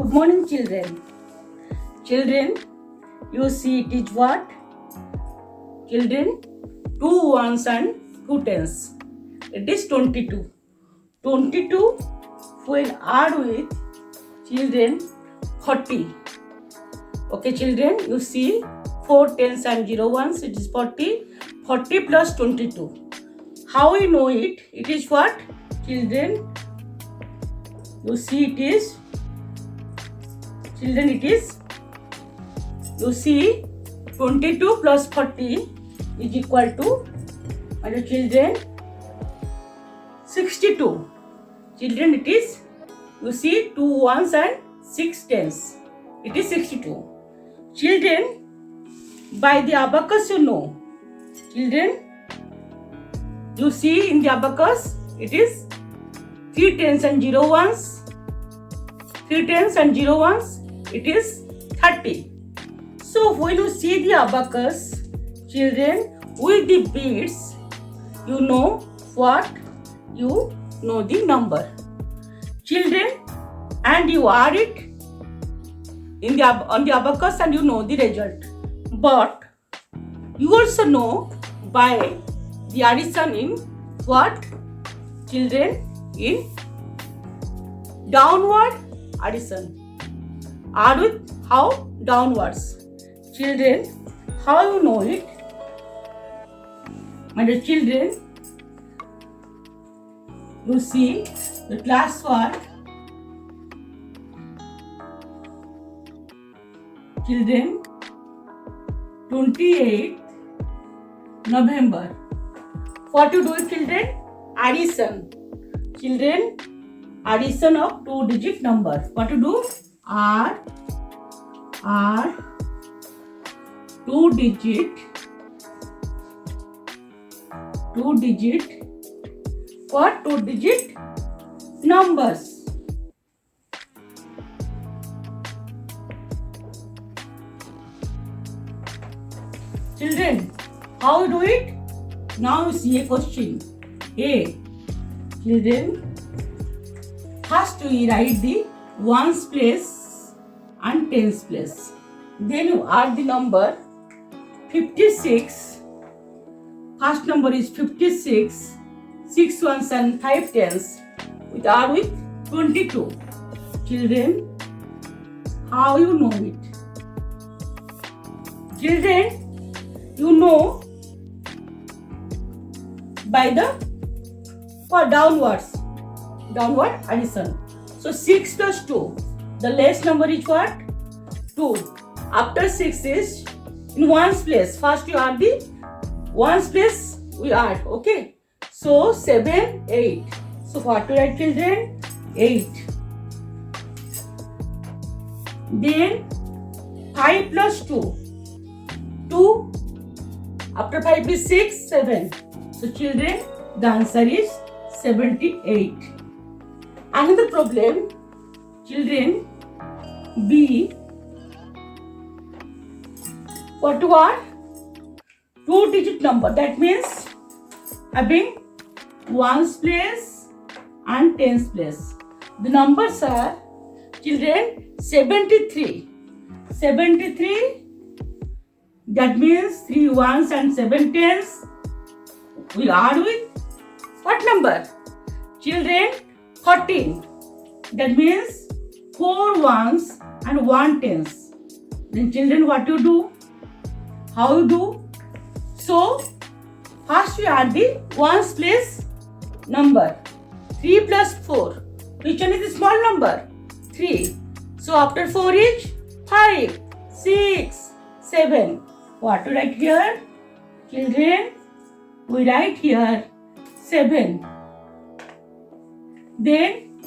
Good morning, children. Children, you see it is what? Children, 2 ones and 2 tens. It is 22. 22 when add with children 40. Okay, children, you see 4 tens and 0 ones. It is 40. 40 plus 22. How we know it? It is what? Children, you see it is. Children, it is. You see 22 plus 40 is equal to, my dear children, 62. Children, it is. You see 2 ones and 6 tens. It is 62. Children, by the abacus you know. Children, you see in the abacus it is 3 tens and 0 ones. 3 tens and 0 ones. It is 30. So when you see the abacus, children, with the beads, you know what? You know the number. Children, and you add it in the on the abacus and you know the result. But you also know by the addition in what? Children, in downward addition. Add with how? Downwards. Children, how you know it? My dear children, you see the class word. Children, 28th November. What you do with children? Addition. Children, addition of 2-digit number. What to do? R 2-digit what? 2-digit numbers. Children, how you do it? Now you see a question. A. Children, first we write the ones place and tens place. Then you add the number 56. First number is 56. 6 ones and 5 tens. We add with 22. Children, how you know it? Children, you know by the downward addition. So 6 plus 2. The less number is what? 2. After 6 is in ones place. First you add the ones place we add. Okay. So 7, 8. So what to write, children? 8. Then 5 plus 2. 2. After 5 is 6, 7. So children, the answer is 78. Another problem, children, B. What to add? 2-digit number. That means having ones place and tens place. The numbers are, children, 73. 73. That means 3 ones and 7 tens. We add with what number? Children, 14. That means 4 ones and 1 tens. Then children, what you do? How you do? So, first we add the ones place number. 3 plus 4. Which one is the small number? 3. So, after 4 is 5, 6, 7. What to write here? Children, we write here 7. Then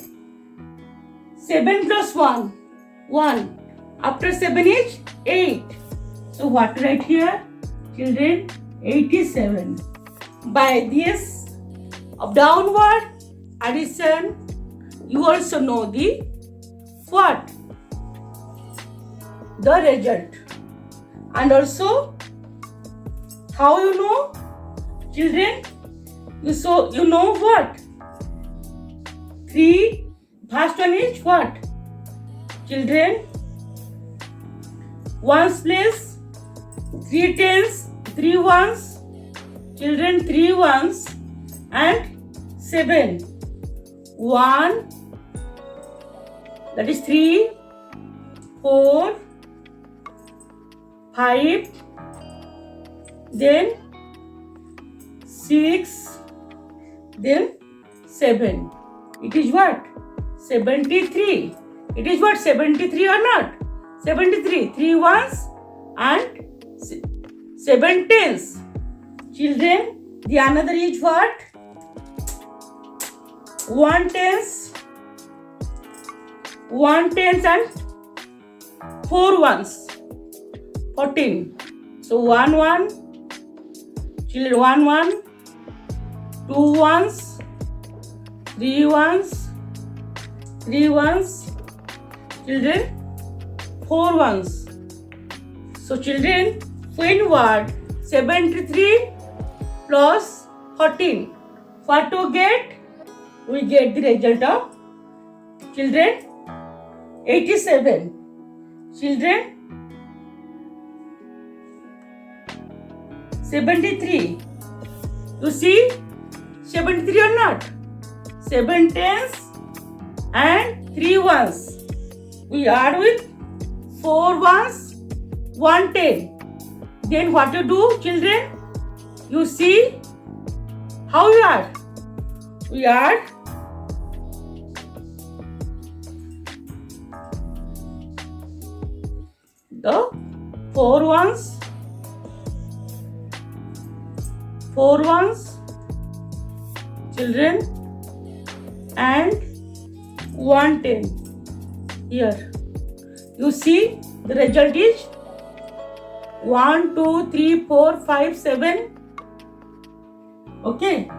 7 plus 1, 1. After 7 is 8. So what to write here? Children, 87. By this of downward addition, you also know the what? The result. And also, how you know? Children, you know what? 3, first one is what? Children, ones place, 3 tens, 3 ones. Children, 3 ones and 7. 1, that is 3, 4, 5, then 6, then 7. It is what? 73. It is what? 73 or not? 73. 3 ones and 7 tens. Children, the another is what? 1 tens and 4 ones. 14. So 1 1. Children, 1 1. 2 ones. 3 ones. 3 ones. Children, 4 ones. So children, when word 73 plus 14, what to get? We get the result of children 87. Children, 73. You see 73 or not? 7 tens and 3 ones. We add with 4 ones, 1 10. Then what you do, children? You see how you add? We add the 4 ones, 4 ones, children, and 1 10. Here you see the result is 1 2 3 4 5 7. Okay,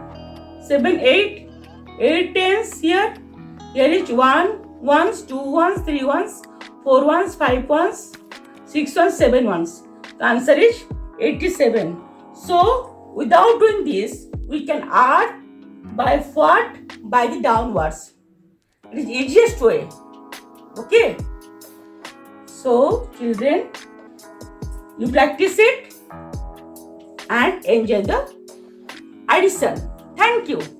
7 8 tens here. Here is 1 ones, 2 ones, 3 ones, 4 ones, 5 ones, 6 ones, 7 ones. The answer is 87. So without doing this, we can add by what? By the downwards. It is easiest way. Okay. So children, you practice it and enjoy the addition. Thank you.